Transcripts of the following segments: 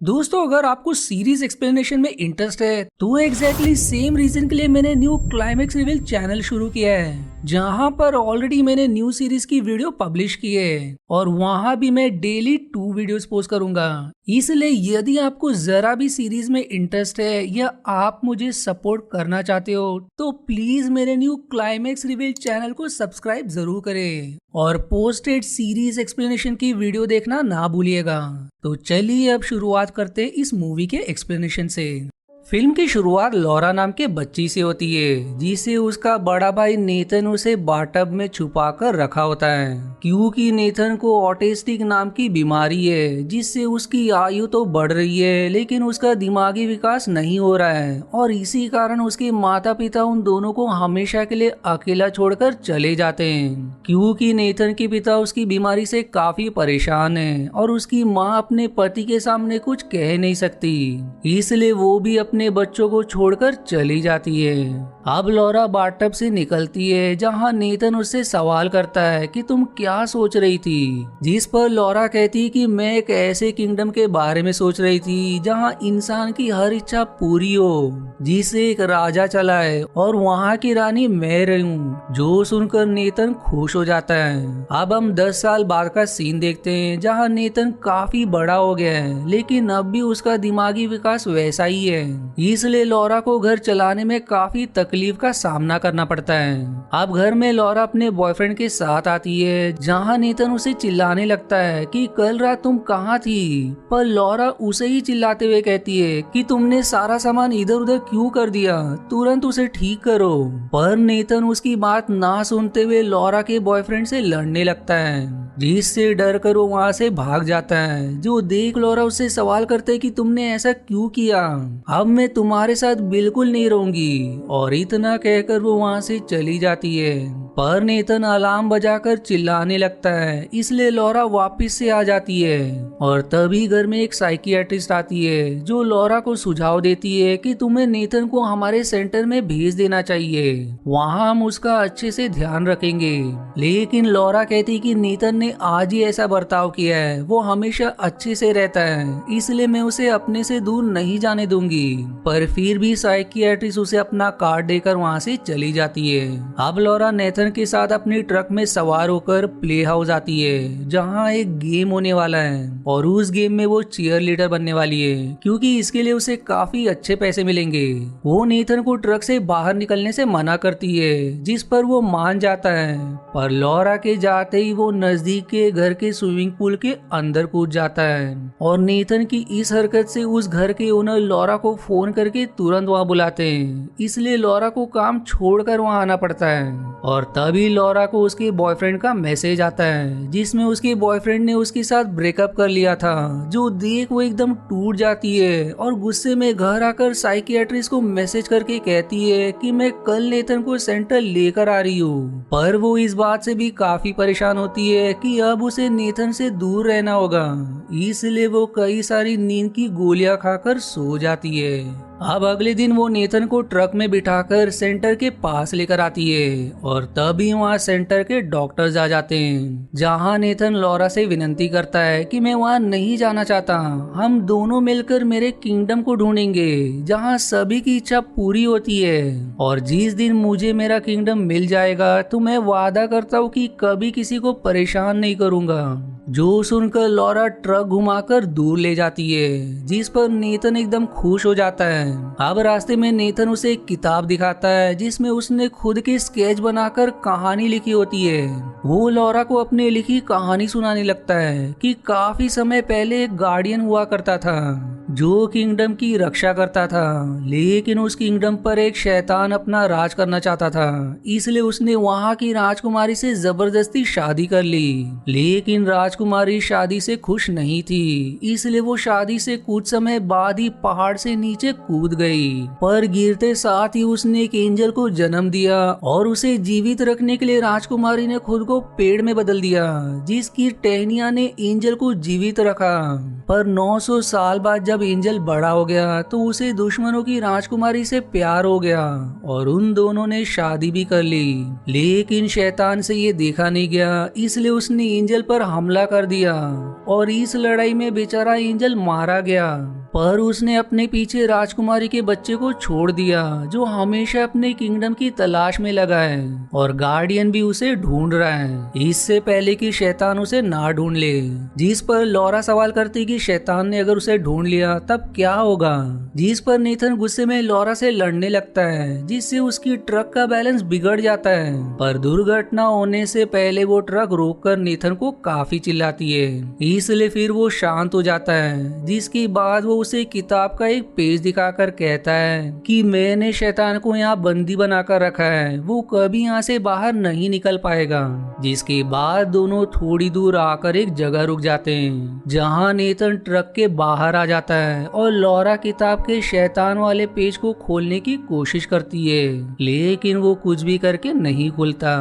दोस्तों, अगर आपको सीरीज एक्सप्लेनेशन में इंटरेस्ट है तो एग्जैक्टली सेम रीजन के लिए मैंने न्यू क्लाइमेक्स रिवील चैनल शुरू किया है, जहां पर ऑलरेडी मैंने न्यू सीरीज की वीडियो पब्लिश की है और वहां भी मैं डेली 2 वीडियोस पोस्ट करूंगा। इसलिए यदि आपको जरा भी सीरीज में इंटरेस्ट है या आप मुझे सपोर्ट करना चाहते हो तो प्लीज मेरे न्यू क्लाइमेक्स रिवील चैनल को सब्सक्राइब जरूर करें और पोस्टेड सीरीज एक्सप्लेनेशन की वीडियो देखना ना भूलिएगा। तो चलिए अब शुरुआत करते हैं इस मूवी के एक्सप्लेनेशन से। फिल्म की शुरुआत लॉरा नाम के बच्ची से होती है, जिसे उसका बड़ा भाई नेथन उसे बाथटब में छुपा कर रखा होता है, क्योंकि नेथन को ऑटिस्टिक नाम की बीमारी है, जिससे उसकी आयु तो बढ़ रही है लेकिन उसका दिमागी विकास नहीं हो रहा है और इसी कारण उसके माता पिता उन दोनों को हमेशा के लिए अकेला छोड़कर चले जाते हैं, क्योंकि नेथन के पिता उसकी बीमारी से काफी परेशान है और उसकी माँ अपने पति के सामने कुछ कह नहीं सकती, इसलिए वो भी अपने बच्चों को छोड़कर चली जाती है। अब लॉरा बाथटब से निकलती है, जहां नेथन उससे सवाल करता है कि तुम क्या सोच रही थी, जिस पर लॉरा कहती है कि मैं एक ऐसे किंगडम के बारे में सोच रही थी जहां इंसान की हर इच्छा पूरी हो, जिसे एक राजा चलाए और वहां की रानी मैं रहूं। जो सुनकर नेथन खुश हो जाता है। अब हम 10 साल बाद का सीन देखते हैं, जहां नेथन काफी बड़ा हो गया है लेकिन अब भी उसका दिमागी विकास वैसा ही है, इसलिए लॉरा को घर चलाने में काफी तकलीफ का सामना करना पड़ता है। अब घर में लॉरा अपने बॉयफ्रेंड के साथ आती है, जहां नेथन उसे चिल्लाने लगता है कि कल रात तुम कहाँ थी, पर लॉरा उसे ही चिल्लाते हुए कहती है कि तुमने सारा सामान इधर उधर क्यों कर दिया, तुरंत उसे ठीक करो। पर नेथन उसकी बात ना सुनते हुए लॉरा के बॉयफ्रेंड से लड़ने लगता है, जिससे डर कर वो वहाँ से भाग जाता है। जो देख लॉरा उससे सवाल करते है कि तुमने ऐसा क्यों किया, अब मैं तुम्हारे साथ बिल्कुल नहीं रहूंगी, और इतना कहकर वो वहाँ से चली जाती है। पर नेथन अलार्म बजाकर चिल्लाने लगता है, इसलिए लॉरा वापस से आ जाती है और तभी घर में एक साइकियाट्रिस्ट आती है, जो लॉरा को सुझाव देती है कि तुम्हें नेथन को हमारे सेंटर में भेज देना चाहिए, वहाँ हम उसका अच्छे से ध्यान रखेंगे। लेकिन लॉरा कहती कि नेथन ने आज ही ऐसा बर्ताव किया है, वो हमेशा अच्छे से रहता है, इसलिए मैं उसे अपने से दूर नहीं जाने दूंगी। पर फिर भी साइकियाट्रिस्ट उसे अपना कार्ड देकर वहाँ से चली जाती है। अब लॉरा नेथन के साथ अपनी ट्रक में सवार होकर प्ले हाउस आती है, जहाँ एक गेम होने वाला है और उस गेम में वो चीयर लीडर बनने वाली है, क्योंकि इसके लिए उसे काफी अच्छे पैसे मिलेंगे। वो नेथन को ट्रक से बाहर निकलने से मना करती है, जिस पर वो मान जाता है, पर लॉरा के जाते ही वो नजदीक के घर के स्विमिंग पूल के अंदर कूद जाता है और नेथन की इस हरकत से उस घर के ओनर लॉरा को फोन करके तुरंत वहाँ बुलाते हैं, इसलिए लॉरा को काम छोड़कर वहाँ आना पड़ता है। और तभी लॉरा को उसके बॉयफ्रेंड का मैसेज आता है, जिसमें उसके बॉयफ्रेंड ने उसके साथ ब्रेकअप कर लिया था। जो देख वो एकदम टूट जाती है और गुस्से में घर आकर साइकियाट्रिस्ट को मैसेज करके कहती है कि मैं कल नेथन को सेंटर लेकर आ रही हूँ। पर वो इस बात से भी काफी परेशान होती है कि अब उसे नेथन से दूर रहना होगा, इसलिए वो कई सारी नींद की गोलियां खाकर सो जाती है। अब अगले दिन वो नेथन को ट्रक में बिठाकर सेंटर के पास लेकर आती है और तभी वहाँ सेंटर के डॉक्टर्स आ जाते हैं, जहाँ नेथन लॉरा से विनती करता है कि मैं वहाँ नहीं जाना चाहता, हम दोनों मिलकर मेरे किंगडम को ढूंढेंगे जहाँ सभी की इच्छा पूरी होती है, और जिस दिन मुझे मेरा किंगडम मिल जाएगा तो मैं वादा करता हूँ कि कभी किसी को परेशान नहीं करूँगा। जो सुनकर लॉरा ट्रक घुमाकर दूर ले जाती है, जिस पर नेथन एकदम खुश हो जाता है। अब रास्ते में नेथन उसे एक किताब दिखाता है, जिसमें उसने खुद के स्केच बनाकर कहानी लिखी होती है। वो लॉरा को अपनी लिखी कहानी सुनाने लगता है कि काफी समय पहले एक गार्डियन हुआ करता था, जो किंगडम की रक्षा करता था, लेकिन उस किंगडम पर एक शैतान अपना राज करना चाहता था, इसलिए उसने वहाँ की राजकुमारी से जबरदस्ती शादी कर ली। लेकिन राजकुमारी शादी से खुश नहीं थी, इसलिए वो शादी से कुछ समय बाद ही पहाड़ से नीचे कूद गई। पर गिरते साथ ही उसने एक एंजल को जन्म दिया और उसे जीवित रखने के लिए राजकुमारी ने खुद को पेड़ में बदल दिया, जिसकी टहनियां ने एंजल को जीवित रखा। पर 900 साल बाद जब जब एंजल बड़ा हो गया तो उसे दुश्मनों की राजकुमारी से प्यार हो गया और उन दोनों ने शादी भी कर ली। लेकिन शैतान से ये देखा नहीं गया, इसलिए उसने एंजल पर हमला कर दिया और इस लड़ाई में बेचारा एंजल मारा गया। पर उसने अपने पीछे राजकुमारी के बच्चे को छोड़ दिया जो हमेशा अपने किंगडम की तलाश में लगा है और गार्डियन भी उसे ढूंढ रहा है, इससे पहले कि शैतान उसे ना ढूंढ ले। जिस पर लॉरा सवाल करती कि शैतान ने अगर उसे ढूंढ लिया तब क्या होगा, जिस पर नेथन गुस्से में लॉरा से लड़ने लगता है जिससे उसकी ट्रक का बैलेंस बिगड़ जाता है। पर दुर्घटना होने से पहले वो ट्रक रोककर नेथन को काफी चिल्लाती है, इसलिए फिर वो शांत हो जाता है। जिसके बाद वो उसे किताब का एक पेज दिखाकर कहता है कि मैंने शैतान को यहाँ बंदी बनाकर रखा है, वो कभी यहाँ से बाहर नहीं निकल पाएगा। जिसके बाद दोनों थोड़ी दूर आकर एक जगह रुक जाते हैं जहाँ नेथन ट्रक के बाहर आ जाता है और लॉरा किताब के शैतान वाले पेज को खोलने की कोशिश करती है, लेकिन वो कुछ भी करके नहीं खुलता।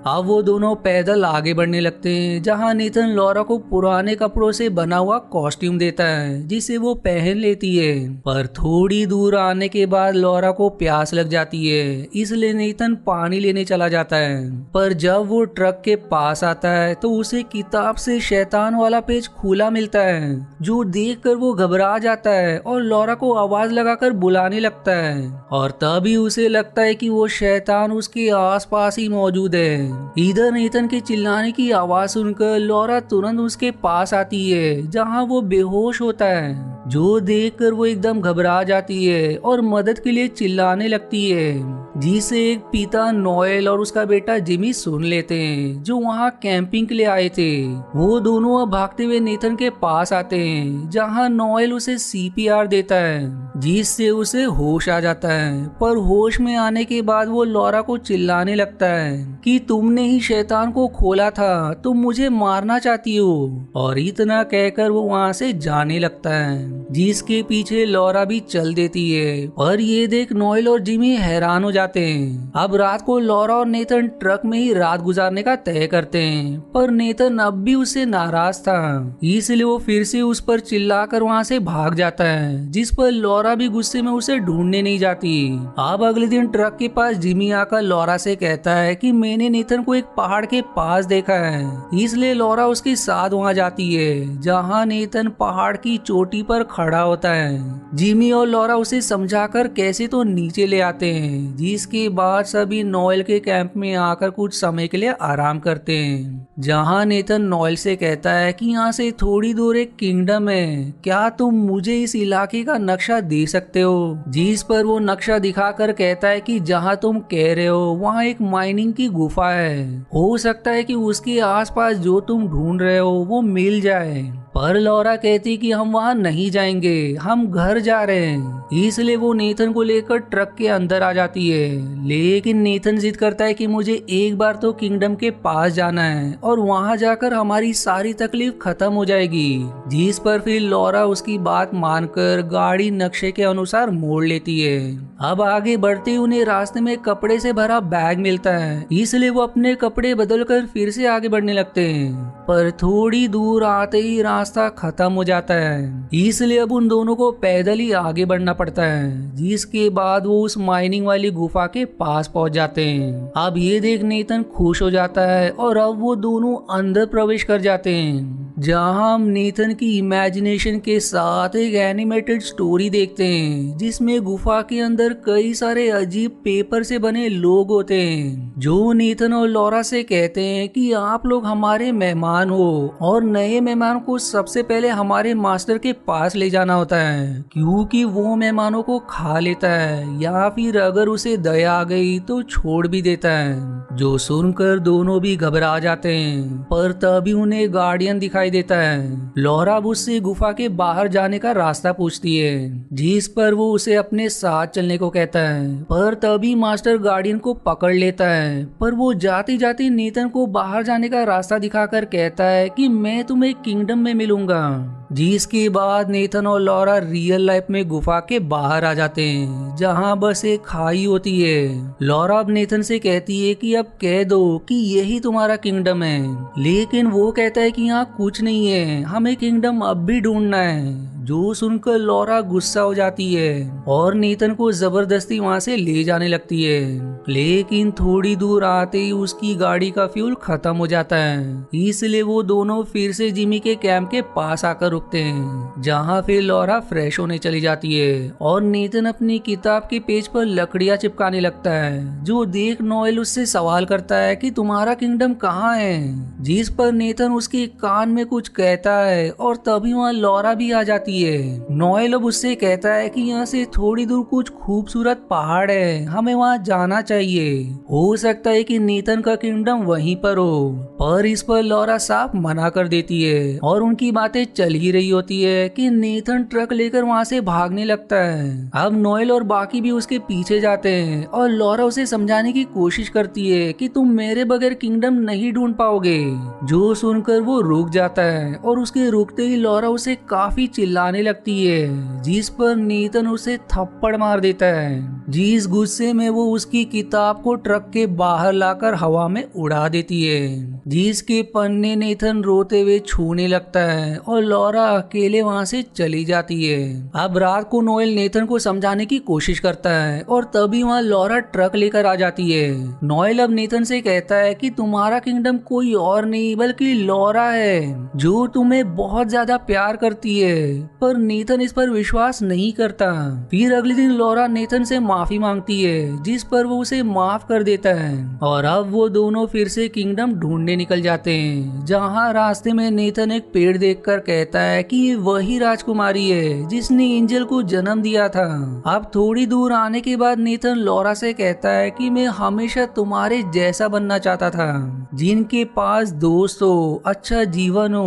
अब वो दोनों पैदल आगे बढ़ने लगते हैं जहाँ नेथन लॉरा को पुराने कपड़ों से बना हुआ कॉस्ट्यूम देता है जिसे वो पहन लेती है। पर थोड़ी दूर आने के बाद लॉरा को प्यास लग जाती है, इसलिए नेथन पानी लेने चला जाता है। पर जब वो ट्रक के पास आता है तो उसे किताब से शैतान वाला पेज खुला मिलता है, जो देखकर वो घबरा जाता है और लॉरा को आवाज लगाकर बुलाने लगता है। और तभी उसे लगता है कि वो शैतान उसके आसपास ही मौजूद है। इधर नेथन के चिल्लाने की आवाज सुनकर लॉरा तुरंत उसके पास आती है जहाँ वो बेहोश होता है, जो देखकर वो एकदम घबरा जाती है और मदद के लिए चिल्लाने लगती है। जिसे एक पिता नोएल और उसका बेटा जिमी सुन लेते हैं जो वहाँ कैंपिंग के लिए आए थे। वो दोनों अब भागते हुए नेथन के पास आते हैं जहाँ नोएल उसे सीपीआर देता है जिससे उसे होश आ जाता है। पर होश में आने के बाद वो लॉरा को चिल्लाने लगता है कि तुमने ही शैतान को खोला था, तुम मुझे मारना चाहती हो। और इतना कहकर वो वहाँ से जाने लगता है, जिसके पीछे लॉरा भी चल देती है। और ये देख नोएल और जिमी हैरान हो जाते हैं। अब रात को लॉरा और नेथन ट्रक में ही रात गुजारने का तय करते हैं, पर नेथन अब भी उससे नाराज था, इसलिए वो फिर से उस पर चिल्लाकर वहाँ से भाग जाता है, जिस पर लॉरा भी गुस्से में उसे ढूंढने नहीं जाती। अब अगले दिन ट्रक के पास जिमी आकर लॉरा से कहता है कि मैंने नेथन को एक पहाड़ के पास देखा है, इसलिए लॉरा उसके साथ वहाँ जाती है जहाँ नेथन पहाड़ की चोटी पर खड़ा होता है। जिमी और लॉरा उसे समझाकर कैसे तो नीचे ले आते हैं, जिसके बाद सभी नोएल के कैंप में आकर कुछ समय के लिए आराम करते हैं, जहां नेथन नोएल से कहता है कि यहाँ से थोड़ी दूर एक किंगडम है, क्या तुम मुझे इस इलाके का नक्शा दे सकते हो। जिस पर वो नक्शा दिखाकर कहता है कि जहाँ तुम कह रहे हो वहाँ एक माइनिंग की गुफा है, हो सकता है कि उसके आसपास जो तुम ढूंढ रहे हो वो मिल जाए। पर लॉरा कहती कि हम वहाँ नहीं जाएंगे, हम घर जा रहे हैं, इसलिए वो नेथन को लेकर ट्रक के अंदर आ जाती है। लेकिन नेथन जिद करता है कि मुझे एक बार तो किंगडम के पास जाना है और वहाँ जाकर हमारी सारी तकलीफ खत्म हो जाएगी। जिस पर फिर लॉरा उसकी बात मानकर गाड़ी नक्शे के अनुसार मोड़ लेती है। अब आगे बढ़ते उन्हें रास्ते में कपड़े से भरा बैग मिलता है, इसलिए वो अपने कपड़े बदलकर फिर से आगे बढ़ने लगते हैं। पर थोड़ी दूर आते ही रास्ता खत्म हो जाता है, इसलिए अब उन दोनों को पैदल ही आगे बढ़ना पड़ता है। जिसके बाद वो उस माइनिंग वाली गुफा के पास पहुंच जाते हैं। अब ये देख नेथन खुश हो जाता है और अब वो दोनों अंदर प्रवेश कर जाते हैं, जहां हम नेथन की इमेजिनेशन के साथ एक एनिमेटेड स्टोरी देखते हैं, जिसमें गुफा के अंदर कई सारे अजीब पेपर से बने लोग होते हैं, जो नेथन और लॉरा से कहते हैं कि आप लोग हमारे मेहमान हो और नए मेहमान को सबसे पहले हमारे मास्टर के पास ले जाना होता है, क्योंकि वो मेहमानों को खा लेता है या फिर अगर उसे दया आ गई तो छोड़ भी देता है। जो सुनकर दोनों भी घबरा जाते हैं, पर तभी उन्हें गार्डियन दिखाई देता है। लॉरा उससे गुफा के बाहर जाने का रास्ता पूछती है, जिस पर वो उसे अपने साथ चलने को कहता है। पर तभी मास्टर गार्डियन को पकड़ लेता है, पर वो जाते जाते नेथन को बाहर जाने का रास्ता दिखाकर कहता है कि मैं तुम्हें किंगडम में मिलूंगा। जिसके बाद नेथन और लॉरा रियल लाइफ में गुफा के बाहर आ जाते हैं, जहां बस एक खाई होती है। लॉरा अब नेथन से कहती है कि अब कह दो कि यही तुम्हारा किंगडम है, लेकिन वो कहता है कि यहाँ कुछ नहीं है, हमें किंगडम अब भी ढूंढना है। जो सुनकर लॉरा गुस्सा हो जाती है और नेथन को जबरदस्ती वहाँ से ले जाने लगती है। लेकिन थोड़ी दूर आते ही उसकी गाड़ी का फ्यूल खत्म हो जाता है, इसलिए वो दोनों फिर से जिमी के कैंप के पास आकर रुकते हैं, जहाँ फिर लॉरा फ्रेश होने चली जाती है और नेथन अपनी किताब के पेज पर लकड़ियां चिपकाने लगता है। जो देख नोएल उससे सवाल करता है कि तुम्हारा किंगडम कहाँ है, जिस पर नेथन उसके कान में कुछ कहता है और तभी वहाँ लॉरा भी आ जाती है। नोएल अब उससे कहता है कि यहाँ से थोड़ी दूर कुछ खूबसूरत पहाड़ है, हमें वहाँ जाना चाहिए, हो सकता है कि नेथन का किंगडम वहीं पर हो। पर इस पर लॉरा साफ मना कर देती है और उनकी बातें चल ही रही होती है कि नेथन ट्रक लेकर वहाँ से भागने लगता है। अब नोएल और बाकी भी उसके पीछे जाते हैं और लॉरा उसे समझाने की कोशिश करती है कि तुम मेरे बगैर किंगडम नहीं ढूंढ पाओगे। जो सुनकर वो रुक जाता है और उसके रुकते ही लॉरा उसे काफी चिल्लाने लगती है, जिस पर नेथन उसे थप्पड़ मार देता है। जिस गुस्से में वो उसकी किताब को ट्रक के बाहर लाकर हवा में उड़ा देती है, जिसके पन्ने नेथन रोते हुए छूने लगता है और लॉरा अकेले वहाँ से चली जाती है। अब रात को नोएल नेथन को समझाने की कोशिश करता है और तभी वहाँ लॉरा ट्रक लेकर आ जाती है। नोएल अब नेथन से कहता है कि तुम्हारा किंगडम कोई और नहीं बल्कि लॉरा है, जो तुम्हें बहुत ज्यादा प्यार करती है। पर नेथन इस पर विश्वास नहीं करता। फिर अगले दिन लॉरा नेथन से माफी मांगती है, जिस पर वो उसे माफ कर देता है और अब वो दोनों फिर से किंगडम ढूंढने निकल जाते हैं, जहाँ रास्ते में नेथन एक पेड़ देखकर कहता है कि ये वही राजकुमारी है जिसने एंजल को जन्म दिया था। अब थोड़ी दूर आने के बाद नेथन लॉरा से कहता है कि मैं हमेशा तुम्हारे जैसा बनना चाहता था, जिनके पास दोस्त हो, अच्छा जीवन हो।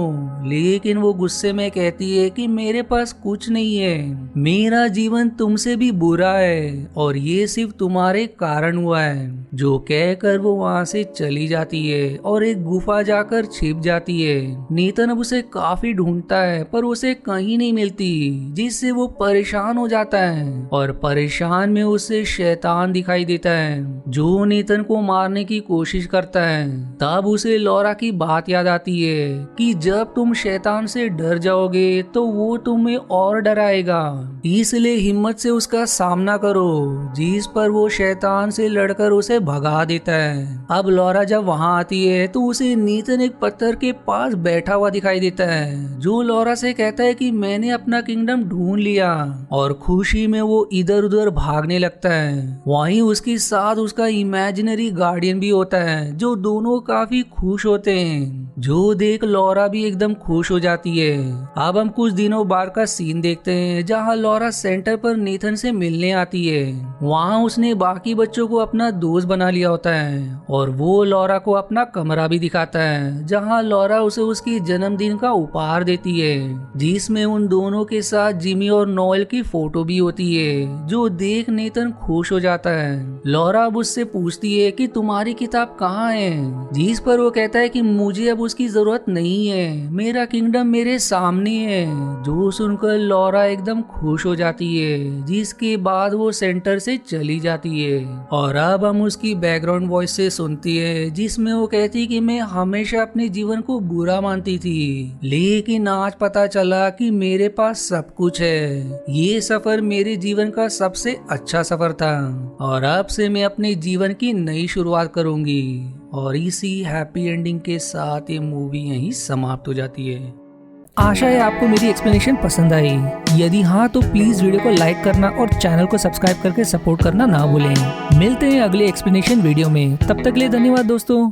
लेकिन वो गुस्से में कहती है कि मेरे पास कुछ नहीं है, मेरा जीवन तुमसे भी बुरा है और ये सिर्फ तुम्हारे कारण हुआ है। जो कहकर वो वहाँ से चली जाती है और एक गुफा जाकर छिप जाती है। नेथन अब उसे काफी ढूंढता है पर उसे कहीं नहीं मिलती, जिससे वो परेशान हो जाता है और परेशान में उसे शैतान दिखाई देता है, जो नेथन को मारने की कोशिश करता है। तब उसे लॉरा की बात याद आती है कि जब तुम शैतान से डर जाओगे तो वो तुम्हें और डराएगा, इसलिए हिम्मत से उसका सामना करो। जिस पर वो शैतान से लड़कर उसे भगा देता है। अब लॉरा जब वहाँ आती है तो उसे नेथन एक पत्थर के पास बैठा हुआ दिखाई देता है, जो लॉरा से कहता है कि मैंने अपना किंगडम ढूंढ लिया और खुशी में वो इधर उधर भागने लगता है। वहीं उसके साथ उसका इमेजिनरी गार्डियन भी होता है, जो दोनों काफी खुश होते हैं, जो देख लॉरा भी एकदम खुश हो जाती है। अब हम कुछ दिनों बाद का सीन देखते हैं, जहाँ लॉरा सेंटर पर नेथन से मिलने आती है। वहाँ उसने बाकी बच्चों को अपना दोस्त बना लिया होता है और वो लॉरा को अपना कमरा भी दिखाता है, जहाँ लॉरा उसे उसकी जन्मदिन का उपहार देती है, जिसमें उन दोनों के साथ जिमी और नोएल की फोटो भी होती है, जो देख नेथन खुश हो जाता है। लॉरा अब उससे पूछती है कि तुम्हारी किताब कहाँ है, जिस पर वो कहता है कि मुझे अब उसकी जरूरत नहीं है, मेरा किंगडम मेरे सामने है। जो सुनकर लॉरा एकदम खुश हो जाती है, जिसके बाद वो सेंटर से चली जाती है और अब हम उसकी बैकग्राउंड वॉइस से सुनती है, जिसमें वो कहती कि मैं हमेशा अपने जीवन को बुरा मानती थी, लेकिन आज पता चला कि मेरे पास सब कुछ है। ये सफर मेरे जीवन का सबसे अच्छा सफर था और अब से मैं अपने जीवन की नई शुरुआत करूंगी। और इसी हैप्पी एंडिंग के साथ ये मूवी यहीं समाप्त हो जाती है। आशा है आपको मेरी एक्सप्लेनेशन पसंद आई। यदि हाँ तो प्लीज वीडियो को लाइक करना और चैनल को सब्सक्राइब करके सपोर्ट करना ना भूलें। मिलते हैं अगले एक्सप्लेनेशन वीडियो में, तब तक के लिए धन्यवाद दोस्तों।